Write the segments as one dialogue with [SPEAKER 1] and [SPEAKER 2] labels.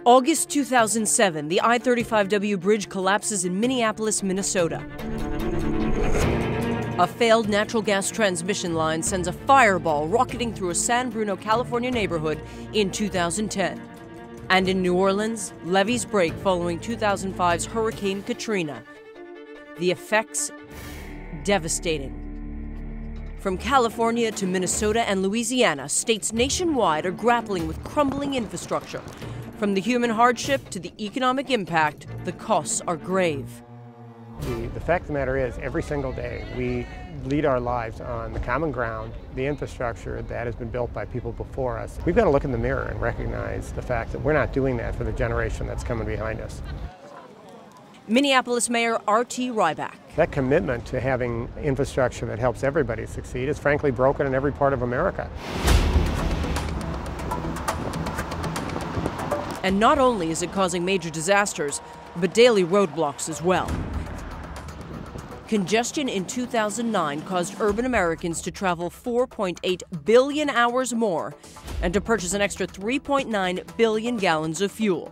[SPEAKER 1] August 2007, the I-35W bridge collapses in Minneapolis, Minnesota. A failed natural gas transmission line sends a fireball rocketing through a San Bruno, California neighborhood in 2010. And in New Orleans, levees break following 2005's Hurricane Katrina. The effects devastating. From California to Minnesota and Louisiana, states nationwide are grappling with crumbling infrastructure. From the human hardship to the economic impact, the costs are grave.
[SPEAKER 2] The fact of the matter is, every single day we lead our lives on the common ground, the infrastructure that has been built by people before us. We've got to look in the mirror and recognize the fact that we're not doing that for the generation that's coming behind us.
[SPEAKER 1] Minneapolis Mayor R.T. Ryback.
[SPEAKER 2] That commitment to having infrastructure that helps everybody succeed is frankly broken in every part of America.
[SPEAKER 1] And not only is it causing major disasters, but daily roadblocks as well. Congestion in 2009 caused urban Americans to travel 4.8 billion hours more and to purchase an extra 3.9 billion gallons of fuel.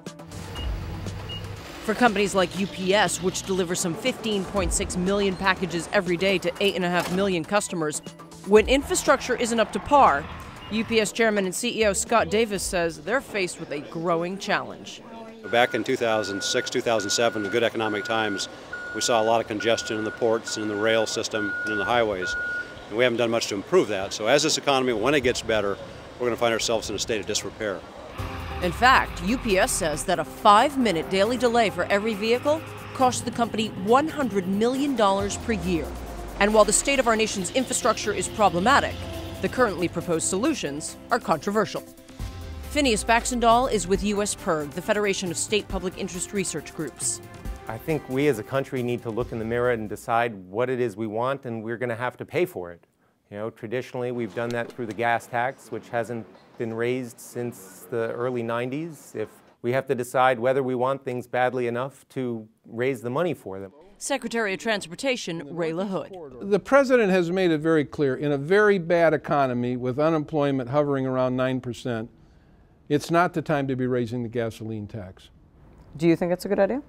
[SPEAKER 1] For companies like UPS, which delivers some 15.6 million packages every day to 8.5 million customers, when infrastructure isn't up to par, UPS Chairman and CEO Scott Davis says they're faced with a growing challenge.
[SPEAKER 3] Back in 2006, 2007, the good economic times, we saw a lot of congestion in the ports and in the rail system and in the highways. And we haven't done much to improve that. So as this economy, when it gets better, we're going to find ourselves in a state of disrepair.
[SPEAKER 1] In fact, UPS says that a 5-minute daily delay for every vehicle costs the company $100 million per year. And while the state of our nation's infrastructure is problematic, the currently proposed solutions are controversial. Phineas Baxendahl is with US PIRG, the Federation of State Public Interest Research Groups.
[SPEAKER 4] I think we as a country need to look in the mirror and decide what it is we want, and we're going to have to pay for it. You know, traditionally we've done that through the gas tax, which hasn't been raised since the early 90s. If we have to decide whether we want things badly enough to raise the money for them.
[SPEAKER 1] Secretary of Transportation Ray LaHood.
[SPEAKER 5] The president has made it very clear, in a very bad economy with unemployment hovering around 9%, it's not the time to be raising the gasoline tax.
[SPEAKER 6] Do you think it's a good idea?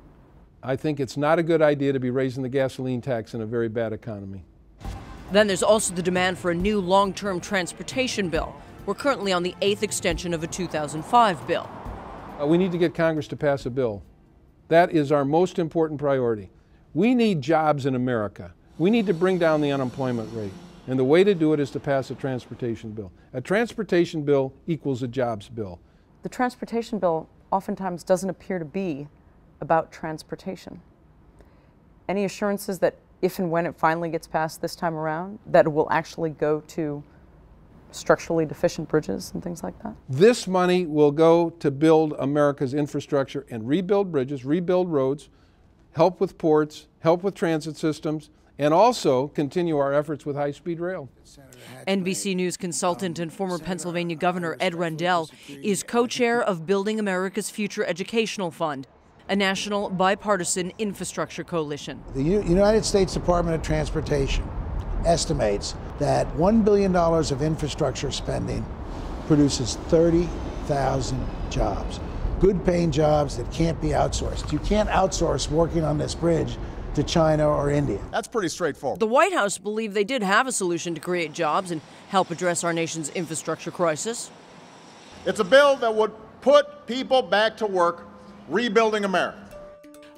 [SPEAKER 5] I think it's not a good idea to be raising the gasoline tax in a very bad economy.
[SPEAKER 1] Then there's also the demand for a new long-term transportation bill. We're currently on the 8th extension of a 2005 bill.
[SPEAKER 5] We need to get Congress to pass a bill. That is our most important priority. We need jobs in America. We need to bring down the unemployment rate. And the way to do it is to pass a transportation bill. A transportation bill equals a jobs bill.
[SPEAKER 6] The transportation bill oftentimes doesn't appear to be about transportation. Any assurances that if and when it finally gets passed this time around, that it will actually go to structurally deficient bridges and things like that?
[SPEAKER 5] This money will go to build America's infrastructure and rebuild bridges, rebuild roads, help with ports, help with transit systems, and also continue our efforts with high-speed rail.
[SPEAKER 1] NBC News consultant and former Pennsylvania Governor Ed Rendell is co-chair of Building America's Future Educational Fund, a national bipartisan infrastructure coalition.
[SPEAKER 7] The United States Department of Transportation estimates that $1 billion of infrastructure spending produces 30,000 jobs. Good paying jobs that can't be outsourced. You can't outsource working on this bridge to China or India.
[SPEAKER 8] That's pretty straightforward.
[SPEAKER 1] The White House believed they did have a solution to create jobs and help address our nation's infrastructure crisis.
[SPEAKER 8] It's a bill that would put people back to work rebuilding America.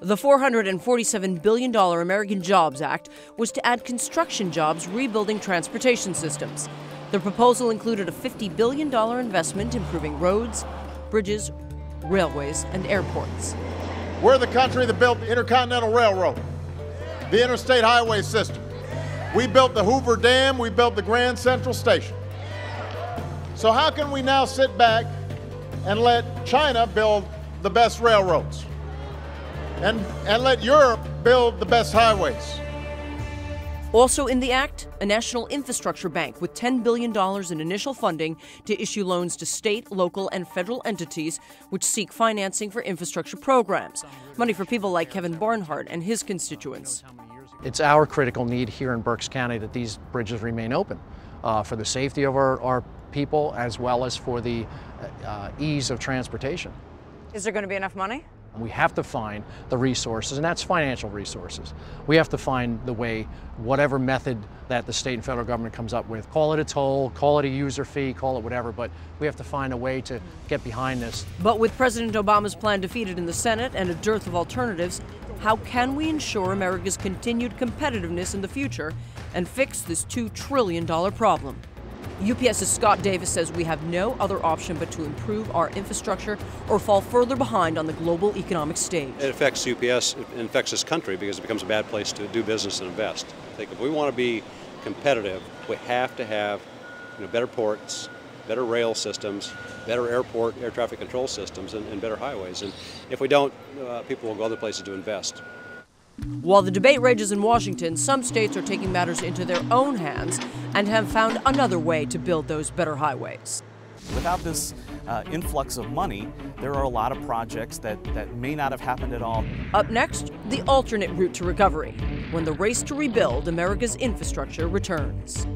[SPEAKER 1] The $447 billion American Jobs Act was to add construction jobs rebuilding transportation systems. The proposal included a $50 billion investment improving roads, bridges, railways, and airports.
[SPEAKER 8] We're the country that built the Intercontinental Railroad, the interstate highway system. We built the Hoover Dam, we built the Grand Central Station. So how can we now sit back and let China build the best railroads and let Europe build the best highways?
[SPEAKER 1] Also in the act, a national infrastructure bank with $10 billion in initial funding to issue loans to state, local, and federal entities which seek financing for infrastructure programs. Money for people like Kevin Barnhart and his constituents.
[SPEAKER 9] It's our critical need here in Berks County that these bridges remain open for the safety of our people as well as for the ease of transportation.
[SPEAKER 6] Is there going to be enough money?
[SPEAKER 9] We have to find the resources, and that's financial resources. We have to find the way, whatever method that the state and federal government comes up with, call it a toll, call it a user fee, call it whatever, but we have to find a way to get behind this.
[SPEAKER 1] But with President Obama's plan defeated in the Senate and a dearth of alternatives, how can we ensure America's continued competitiveness in the future and fix this $2 trillion problem? UPS's Scott Davis says we have no other option but to improve our infrastructure or fall further behind on the global economic stage.
[SPEAKER 3] It affects UPS, it affects this country because it becomes a bad place to do business and invest. I think if we want to be competitive, we have to have better ports, better rail systems, better airport, air traffic control systems, and better highways. And if we don't, people will go other places to invest.
[SPEAKER 1] While the debate rages in Washington, some states are taking matters into their own hands and have found another way to build those better highways.
[SPEAKER 10] Without this influx of money, there are a lot of projects that may not have happened at all.
[SPEAKER 1] Up next, the alternate route to recovery, when the race to rebuild America's infrastructure returns.